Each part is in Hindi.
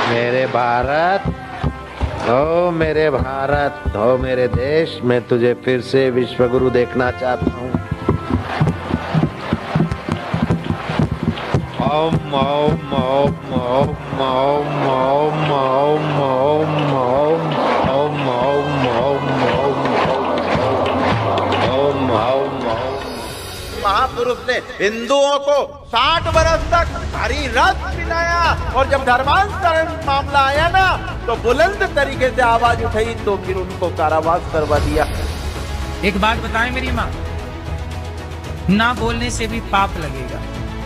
मेरे भारत, ओ मेरे भारत, ओ मेरे देश, मैं तुझे फिर से विश्वगुरु देखना चाहता हूँ। ओम ओम ओम ओम ओम ओम ओम ओम ओम ओम ओम ओम ओम। महापुरुष ने हिंदुओं को 60 वर्ष तक हरी रथ पिलाया और जब धर्मांतरण मामला आया ना तो बुलंद तरीके से आवाज उठाई तो फिर उनको कारावास करवा दिया। एक बात बताएं मेरी माँ, ना बोलने से भी पाप लगेगा।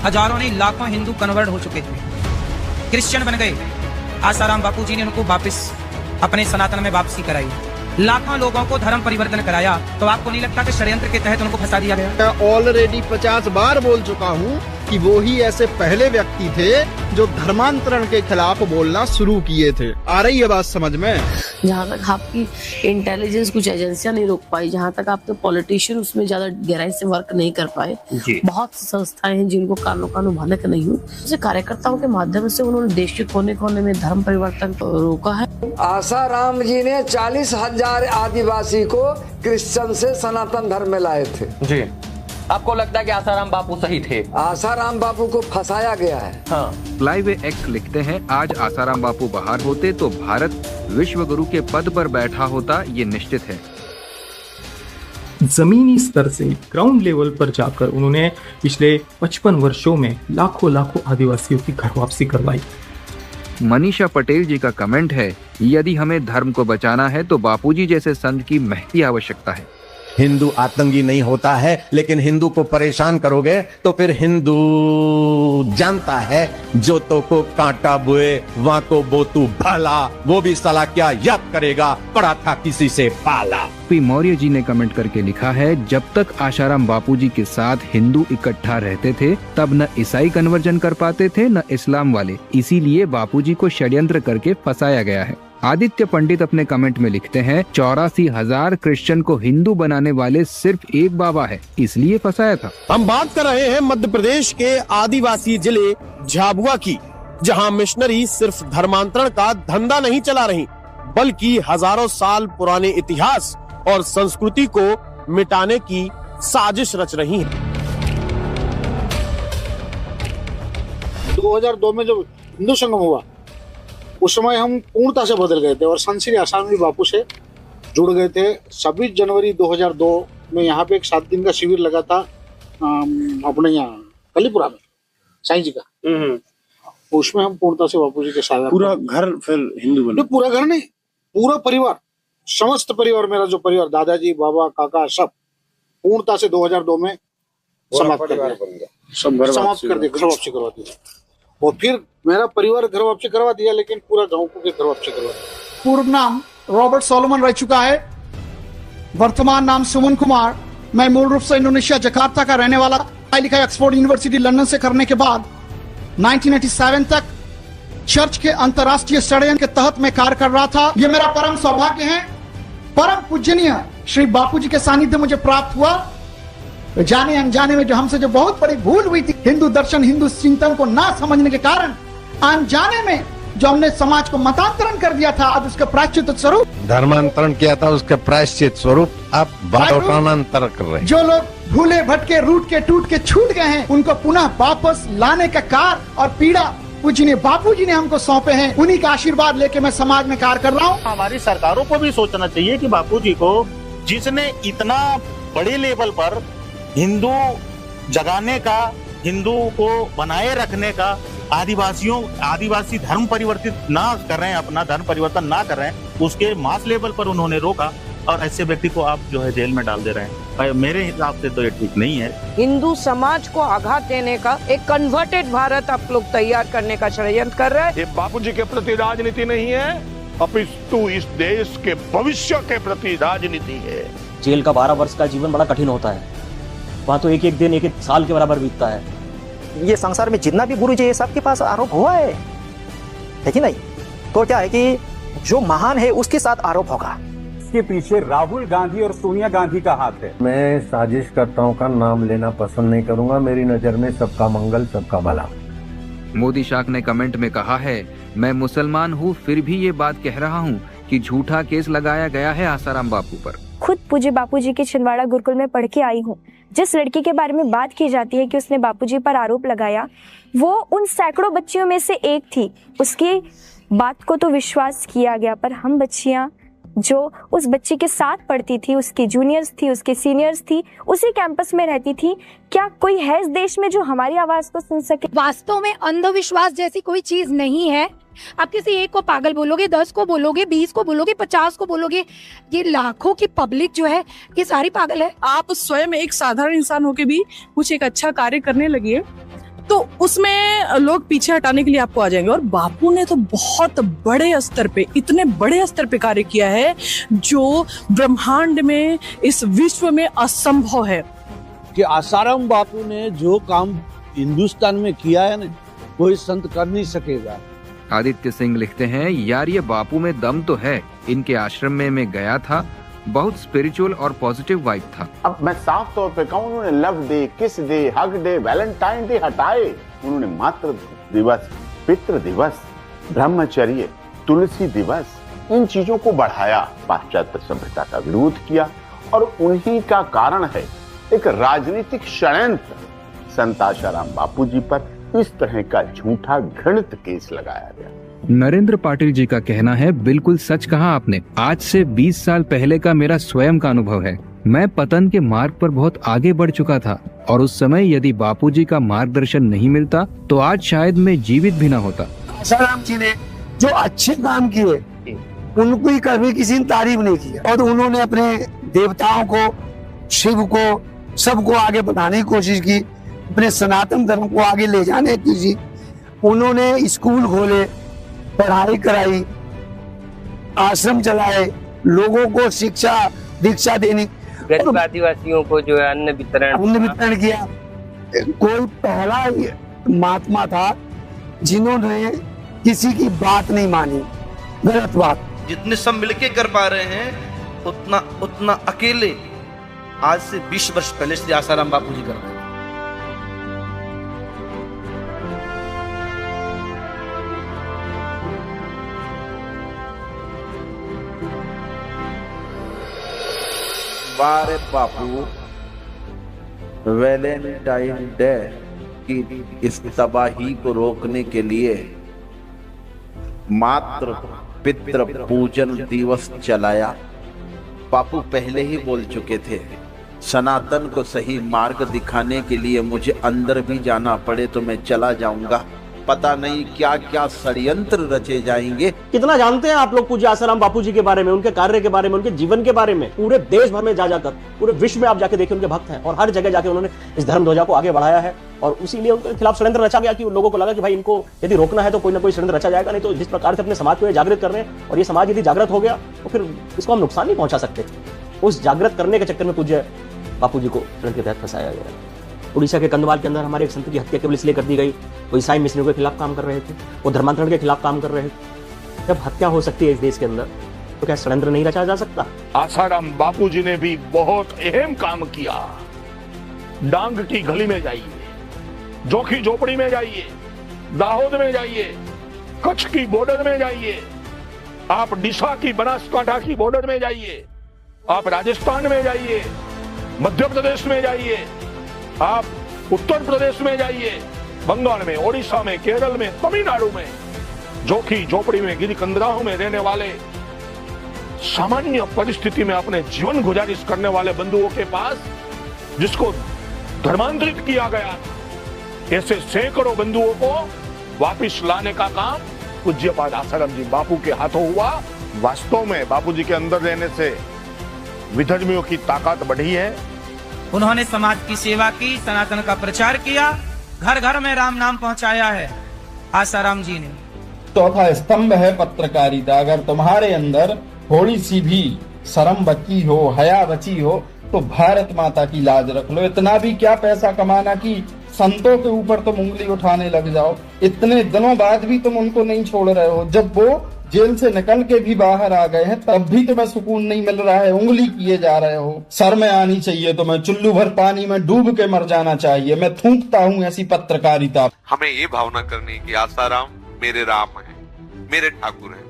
हजारों नहीं लाखों हिंदू कन्वर्ट हो चुके थे, क्रिश्चियन बन गए। आसाराम बापू जी ने उनको वापस अपने सनातन में वापसी कराई, लाखों लोगों को धर्म परिवर्तन कराया। तो आपको नहीं लगता कि षड्यंत्र के तहत उनको फंसा दिया गया? मैं ऑलरेडी 50 बार बोल चुका हूँ कि वो ही ऐसे पहले व्यक्ति थे जो धर्मांतरण के खिलाफ बोलना शुरू किए थे। आ रही है बात समझ में? जहाँ तक आपकी इंटेलिजेंस कुछ एजेंसियां नहीं रोक पाई, जहाँ तक आपके पॉलिटिशियन उसमें ज्यादा गहराई से वर्क नहीं कर पाए, बहुत सी संस्थाएं हैं जिनको कानों कानों भनक नहीं हुई, जैसे कार्यकर्ताओं के माध्यम से उन्होंने देश के कोने कोने में धर्म परिवर्तन रोका है। आसाराम जी ने 40,000 आदिवासी को क्रिश्चियन से सनातन धर्म में लाए थे। जी, आपको लगता है कि आसाराम बापू सही थे? आसाराम बापू को फंसाया गया है। हाँ। लाइव एक्स लिखते हैं, आज आसाराम बापू बाहर होते तो भारत विश्व गुरु के पद पर बैठा होता, ये निश्चित है। जमीनी स्तर से ग्राउंड लेवल पर जाकर उन्होंने पिछले 55 वर्षों में लाखों लाखों आदिवासियों की घर वापसी करवाई। मनीषा पटेल जी का कमेंट है, यदि हमें धर्म को बचाना है तो बापूजी जैसे संत की महती आवश्यकता है। हिंदू आतंकी नहीं होता है, लेकिन हिंदू को परेशान करोगे तो फिर हिंदू जानता है जो तो को कांटा बुए वहां को बोतू भाला, वो भी साला क्या याद करेगा, पड़ा था किसी से पाला। पी मौर्य जी ने कमेंट करके लिखा है, जब तक आसाराम बापूजी के साथ हिंदू इकट्ठा रहते थे तब न ईसाई कन्वर्जन कर पाते थे न इस्लाम वाले, इसीलिए बापूजी को षड्यंत्र करके फंसाया गया है। आदित्य पंडित अपने कमेंट में लिखते हैं, 84,000 क्रिश्चियन को हिंदू बनाने वाले सिर्फ एक बाबा है, इसलिए फंसाया था। हम बात कर रहे हैं मध्य प्रदेश के आदिवासी जिले झाबुआ की, जहां मिशनरी सिर्फ धर्मांतरण का धंधा नहीं चला रही, बल्कि हजारों साल पुराने इतिहास और संस्कृति को मिटाने की साजिश रच रही हैं। 2002 में जब हिंदू संगम हुआ उस समय हम पूर्णता से बदल गए थे और संत श्री आसाराम बापू से जुड़ गए थे। 26 जनवरी 2002 में यहाँ पे एक 7 दिन का शिविर लगा था अपने यहाँ कलीपुरा में साईं जी का। उसमें हम पूर्णता से बापू जी के साथ पूरा घर फिर हिंदू बना? पूरा घर नहीं, पूरा परिवार, समस्त परिवार, मेरा जो परिवार, दादाजी बाबा काका सब पूर्णता से 2002 में समाप्त कर दिया, घर वापसी करवा दिया। और फिर मेरा परिवार घर वापसी करवा दिया, लेकिन पूरा गांव को घर वापसी करवा दिया। पूर्व नाम रॉबर्ट सोलोमन रह चुका है, वर्तमान नाम सुमन कुमार। मैं मूल रूप से इंडोनेशिया जकार्ता का रहने वाला, पढ़ाई लिखाई ऑक्सफोर्ड यूनिवर्सिटी लंदन से करने के बाद 1987 तक चर्च के अंतर्राष्ट्रीय षड्यंत्र के तहत मैं कार्य कर रहा था। ये मेरा परम सौभाग्य है, परम पूजनीय श्री बापू जी के सानिध्य मुझे प्राप्त हुआ। जाने अनजाने में जो हमसे जो बहुत बड़ी भूल हुई थी, हिंदू दर्शन हिंदू चिंतन को ना समझने के कारण अनजाने में जो हमने समाज को मतांतरण कर दिया था, अब उसका प्रायश्चित स्वरूप, धर्मांतरण किया था, उसका प्रायश्चित स्वरूप आप भावांतर कर रहे हैं। जो लोग भूले भटके रूट के टूट के छूट गए हैं, उनको पुनः वापस लाने का कार्य और पीड़ा पूजनीय बापू जी ने हमको सौंपे हैं। उन्हीं का आशीर्वाद लेके मैं समाज में कार्य कर रहा हूँ। हमारी सरकारों को भी सोचना चाहिए कि बापू जी को, जिसने इतना बड़े लेवल पर हिंदू जगाने का, हिंदू को बनाए रखने का, आदिवासी धर्म परिवर्तित ना कर रहे हैं, अपना धर्म परिवर्तन ना कर रहे हैं, उसके मास लेवल पर उन्होंने रोका और ऐसे व्यक्ति को आप जो है जेल में डाल दे रहे हैं। मेरे हिसाब से तो ये ठीक नहीं है। हिंदू समाज को आघात देने का एक कन्वर्टेड भारत आप लोग तैयार करने का षड्यंत्र कर रहे हैं। ये बापू जी के प्रति राजनीति नहीं है, अपितु इस देश के भविष्य के प्रति राजनीति है। जेल का 12 वर्ष का जीवन बड़ा कठिन होता है, वहाँ तो एक एक दिन एक एक साल के बराबर बीतता है। ये संसार में जितना भी गुरु जी है सबके पास आरोप हुआ है कि नहीं? तो क्या है कि जो महान है उसके साथ आरोप होगा। इसके पीछे राहुल गांधी और सोनिया गांधी का हाथ है। मैं साजिशकर्ताओं का नाम लेना पसंद नहीं करूंगा, मेरी नजर में सबका मंगल सबका भला। मोदी शाख ने कमेंट में कहा है, मैं मुसलमान हूँ, फिर भी ये बात कह रहा हूँ कि झूठा केस लगाया गया है आसाराम बापू पर। खुद पूज्य बापूजी के छिंदवाड़ा गुरुकुल में पढ़ के आई हूँ। जिस लड़की के बारे में बात की जाती है कि उसने बापूजी पर आरोप लगाया, वो उन सैकड़ों बच्चियों में से एक थी। उसकी बात को तो विश्वास किया गया, पर हम बच्चियां जो उस बच्ची के साथ पढ़ती थी, उसकी जूनियर्स थी, उसके सीनियर्स थी, उसी कैंपस में रहती थी, क्या कोई है इस देश में जो हमारी आवाज को सुन सके? वास्तव में अंधविश्वास जैसी कोई चीज नहीं है। आप किसी एक को पागल बोलोगे, 10 को बोलोगे, 20 को बोलोगे, 50 को बोलोगे, ये लाखों की पब्लिक जो है ये सारी पागल है। आप स्वयं एक साधारण इंसान होके भी कुछ एक अच्छा कार्य करने लगी तो उसमें लोग पीछे हटाने के लिए आपको आ जाएंगे। और बापू ने तो बहुत बड़े स्तर पे, इतने बड़े स्तर पे कार्य किया है जो ब्रह्मांड में, इस विश्व में असंभव है। कि आसाराम बापू ने जो काम हिंदुस्तान में किया है ना, कोई संत कर नहीं सकेगा। आदित्य सिंह लिखते हैं, यार ये बापू में दम तो है। इनके आश्रम में मैं गया था, बहुत स्पिरिचुअल और पॉजिटिव वाइब था। अब मैं साफ तौर पे कहूँ, उन्होंने लव डे, किस day, hug day, Valentine day हटाए। उन्होंने मातृ दिवस, पितृ दिवस, ब्रह्मचर्य, तुलसी दिवस, इन चीजों को बढ़ाया, पाश्चात्य सभ्यता का विरोध किया। और उन्हीं का कारण है एक राजनीतिक षड्यंत्र संत आसाराम बापू जी पर इस तरह का झूठा घृणित केस लगाया गया। नरेंद्र पाटिल जी का कहना है, बिल्कुल सच कहा आपने। आज से 20 साल पहले का मेरा स्वयं का अनुभव है। मैं पतन के मार्ग पर बहुत आगे बढ़ चुका था और उस समय यदि बापूजी का मार्गदर्शन नहीं मिलता तो आज शायद मैं जीवित भी न होता। आसाराम जी ने जो अच्छे काम किए उनको ही कभी किसी ने तारीफ नहीं किया, और उन्होंने अपने देवताओं को, शिव को, सबको आगे बढ़ाने की कोशिश की, अपने सनातन धर्म को आगे ले जाने की। उन्होंने स्कूल खोले, पढ़ाई कराई, आश्रम चलाए, लोगों को शिक्षा दीक्षा देनी, गरीब आदिवासियों को जो है अन्न वितरण किया। कोई पहला महात्मा था जिन्होंने किसी की बात नहीं मानी, गलत बात। जितने सब मिलके कर पा रहे हैं उतना अकेले आज से 20 वर्ष पहले श्री आसाराम बापू जी कर रहे हैं। बारे बापू, वैलेंटाइन डे की इस तबाही को रोकने के लिए मात्र पितृ पूजन दिवस चलाया। बापू पहले ही बोल चुके थे, सनातन को सही मार्ग दिखाने के लिए मुझे अंदर भी जाना पड़े तो मैं चला जाऊंगा। पता नहीं क्या क्या षड्यंत्र रचे जाएंगे। कितना जानते हैं आप लोग पूज्य आसाराम बापू जी के बारे में, उनके कार्य के बारे में, उनके जीवन के बारे में? पूरे देश भर में जाकर, पूरे विश्व में आप जाके देखिए, उनके भक्त हैं और हर जगह जाके उन्होंने इस धर्म ध्वजा को आगे बढ़ाया है। और इसीलिए उनके खिलाफ षड्यंत्र रचा गया कि लोगों को लगा कि भाई इनको यदि रोकना है तो कोई ना कोई षड्यंत्र रचा जाएगा। नहीं तो जिस प्रकार से अपने समाज को ये जागृत कर रहे हैं, और ये समाज यदि जागृत हो गया तो फिर इसको हम नुकसान नहीं पहुंचा सकते। उस जागृत करने के चक्कर में पूज्य बापू जी को षड्यंत्र के तहत फंसाया गया। उड़ीसा के कंधमाल के अंदर हमारे एक संत की हत्या केवल इसलिए कर दी गई, वो ईसाई मिशनरियों के खिलाफ काम कर रहे थे, वो धर्मांतरण के खिलाफ काम कर रहे थे। जब हत्या हो सकती है इस देश के अंदर तो क्या षड्यंत्र नहीं रचा जा सकता? आसाराम बापू जी ने भी बहुत अहम काम किया। डांग की गली में जाइए, जोखी झोपड़ी में जाइए, दाहोद में जाइए, कच्छ की बॉर्डर में जाइए, आप डिशा की बनासकांठा की बॉर्डर में जाइए, आप राजस्थान में जाइए, मध्य प्रदेश में जाइए, आप उत्तर प्रदेश में जाइए, बंगाल में, ओडिशा में, केरल में, तमिलनाडु में, जोखी झोपड़ी में, गिरी कंदराहों में रहने वाले, सामान्य परिस्थिति में अपने जीवन गुजारिश करने वाले बंधुओं के पास, जिसको धर्मांतरित किया गया, ऐसे सैकड़ों बंधुओं को वापिस लाने का काम पूज्यपाद आसाराम जी बापू के हाथों हुआ। वास्तव में बापू जी के अंदर रहने से विधर्मियों की ताकत बढ़ी है। उन्होंने समाज की सेवा की, सनातन का प्रचार किया, घर घर में राम नाम पहुंचाया है आसाराम जी ने। चौथा स्तंभ है पत्रकारिता। अगर तुम्हारे अंदर थोड़ी सी भी शर्म बची हो, हया बची हो, तो भारत माता की लाज रख लो। इतना भी क्या पैसा कमाना कि संतों के ऊपर तुम उंगली उठाने लग जाओ। इतने दिनों बाद भी तुम उनको नहीं छोड़ रहे हो। जब वो जेल से निकल के भी बाहर आ गए हैं तब भी तुम्हें सुकून नहीं मिल रहा है, उंगली किए जा रहे हो। शर्म आनी चाहिए तुम्हें, चुल्लू भर पानी में डूब के मर जाना चाहिए। मैं थूकता हूँ ऐसी पत्रकारिता। हमें ये भावना करनी कि आसाराम मेरे राम है, मेरे ठाकुर हैं।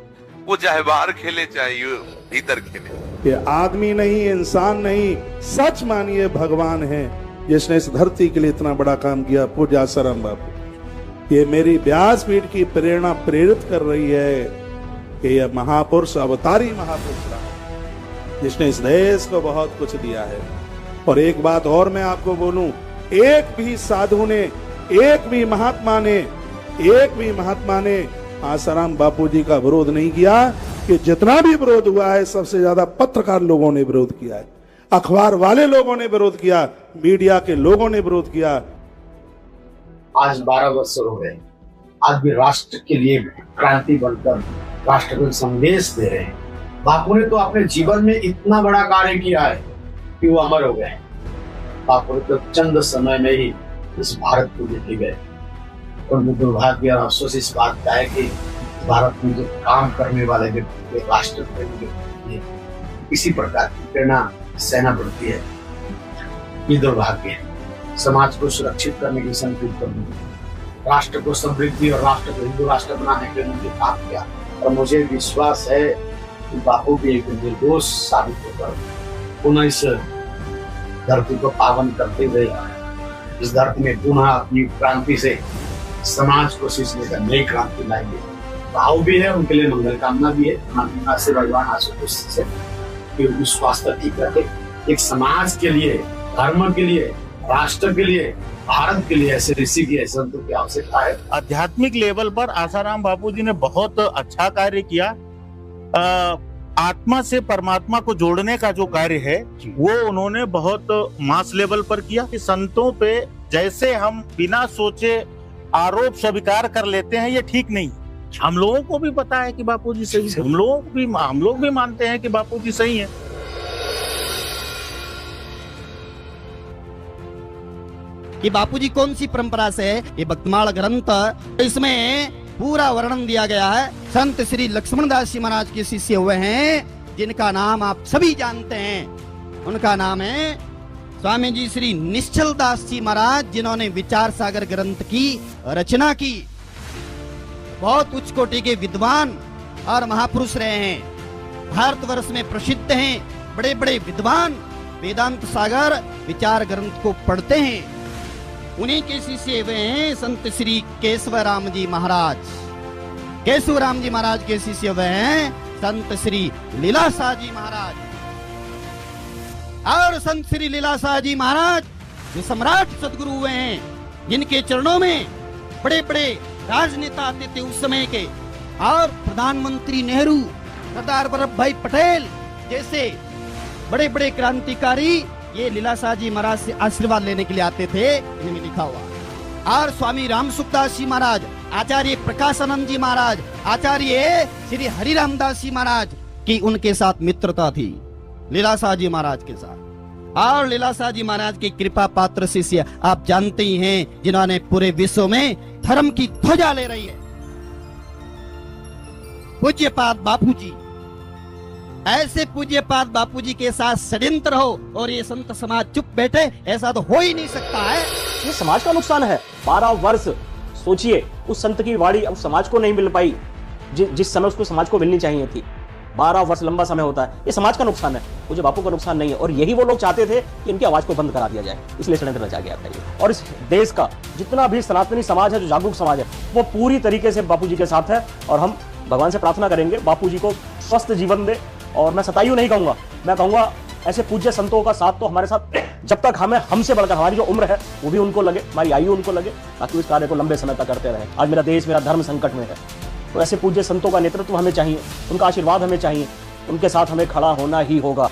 वो चाहे बाहर खेले चाहे भीतर खेले। ये आदमी नहीं, इंसान नहीं, सच मानिए भगवान है जिसने इस धरती के लिए इतना बड़ा काम किया। पूज्य आसाराम बापू, ये मेरी व्यासपीठ की प्रेरणा प्रेरित कर रही है कि यह महापुरुष अवतारी महापुरुष रहा जिसने इस देश को बहुत कुछ दिया है। और एक बात और मैं आपको बोलूं, एक भी साधु ने, एक भी महात्मा ने आसाराम बापूजी का विरोध नहीं किया। कि जितना भी विरोध हुआ है सबसे ज्यादा पत्रकार लोगों ने विरोध किया है, अखबार वाले लोगों ने विरोध किया, मीडिया के लोगों ने विरोध किया। आज 12 वर्ष हो गए, आज भी राष्ट्र के लिए क्रांति बनकर राष्ट्र को संदेश दे रहे हैं। बापू ने तो अपने जीवन में इतना बड़ा कार्य किया है कि वो अमर हो गए। बापू ने तो चंद समय में ही इस भारत को लेके गए। और दुर्भाग्य और अफसोस इस बात का है कि भारत में जो काम करने वाले व्यक्ति राष्ट्र प्रेमी इसी प्रकार की प्रेरणा सेना बढ़ती है। ये दुर्भाग्य है। समाज को सुरक्षित करने की संकल्प करने, राष्ट्र को समृद्धि और राष्ट्र को हिंदू राष्ट्र बनाने के लिए उन्होंने काम किया। और मुझे विश्वास है कि बापू भी एक निर्दोष साबित होकर पुनः इस धरती को पावन करते हुए इस धरती में पुनः अपनी क्रांति से समाज को सींचने का नई क्रांति लाएंगे। भाव भी है, उनके लिए मंगल कामना भी है। से भगवान आशुतोष से उनकी स्वास्थ्य ठीक रखे, एक समाज के लिए, धर्म के लिए, राष्ट्र के लिए, भारत के लिए ऐसे ऋषि की, ऐसे संतों की आवश्यकता है। आध्यात्मिक लेवल पर आसाराम बापूजी ने बहुत अच्छा कार्य किया। आत्मा से परमात्मा को जोड़ने का जो कार्य है वो उन्होंने बहुत मास लेवल पर किया। कि संतों पे जैसे हम बिना सोचे आरोप स्वीकार कर लेते हैं, ये ठीक नहीं। हम लोगों को भी पता है कि बापूजी सही है, हम लोग भी मानते हैं कि बापूजी सही है। कि बापूजी कौन सी परंपरा से है, ये भक्तमाल ग्रंथ, इसमें पूरा वर्णन दिया गया है। संत श्री लक्ष्मण दास जी महाराज के शिष्य हुए हैं, जिनका नाम आप सभी जानते हैं। उनका नाम है स्वामी जी श्री निश्चल दास जी महाराज, जिन्होंने विचार सागर ग्रंथ की रचना की। बहुत उच्च कोटि के विद्वान और महापुरुष रहे हैं, भारतवर्ष में प्रसिद्ध हैं। बड़े बड़े विद्वान वेदांत सागर विचार ग्रंथ को पढ़ते हैं। उन्हीं के शिष्य हुए हैं संत श्री केशवराम जी महाराज। केशवराम जी महाराज के शिष्य हुए हैं संत श्री लीलाशाह जी महाराज। और संत श्री लीलाशाह जी महाराज जो सम्राट सदगुरु हुए हैं, जिनके चरणों में बड़े बड़े राजनेता आते थे उस समय के, और प्रधानमंत्री नेहरू, सरदार वल्लभ भाई पटेल जैसे बड़े बड़े क्रांतिकारी ये लीलाशाह जी महाराज से आशीर्वाद लेने के लिए आते थे। इनमें लिखा हुआ। और स्वामी रामसुखदास जी महाराज, आचार्य प्रकाशानंद जी महाराज, आचार्य श्री हरिरामदास जी महाराज की उनके साथ मित्रता थी लीलाशाह जी महाराज के साथ। और लीलाशाह जी महाराज के कृपा पात्र शिष्य आप जानते ही हैं, जिन्होंने पूरे विश्व में धर्म की ध्वजा ले रही है, पूज्यपाद बापूजी। ऐसे पूज्यपाद बापूजी के साथ षड्यंत्र हो और ये संत समाज चुप बैठे, ऐसा तो हो ही नहीं सकता है। ये समाज का नुकसान है। 12 वर्ष सोचिए, उस संत की वाणी अब समाज को नहीं मिल पाई जिस समय उसको समाज को मिलनी चाहिए थी। 12 वर्ष लंबा समय होता है। ये समाज का नुकसान है, मुझे बापू का नुकसान नहीं है। और यही वो लोग चाहते थे कि इनकी आवाज को बंद करा दिया जाए, इसलिए षड्यंत्र रचा गया था ये। और इस देश का जितना भी सनातनी समाज है, जो जागरूक समाज है, वो पूरी तरीके से बापू जी के साथ है। और हम भगवान से प्रार्थना करेंगे बापू जी को स्वस्थ जीवन दे। और मैं सतायु नहीं कहूंगा, मैं कहूंगा ऐसे पूज्य संतों का साथ तो हमारे साथ जब तक हमसे बढ़कर हमारी जो उम्र है वो भी उनको लगे, हमारी आयु उनको लगे, ताकि इस कार्य को लंबे समय तक करते रहे। आज मेरा देश, मेरा धर्म संकट में है, तो ऐसे पूज्य संतों का नेतृत्व हमें चाहिए, उनका आशीर्वाद हमें चाहिए, उनके साथ हमें खड़ा होना ही होगा।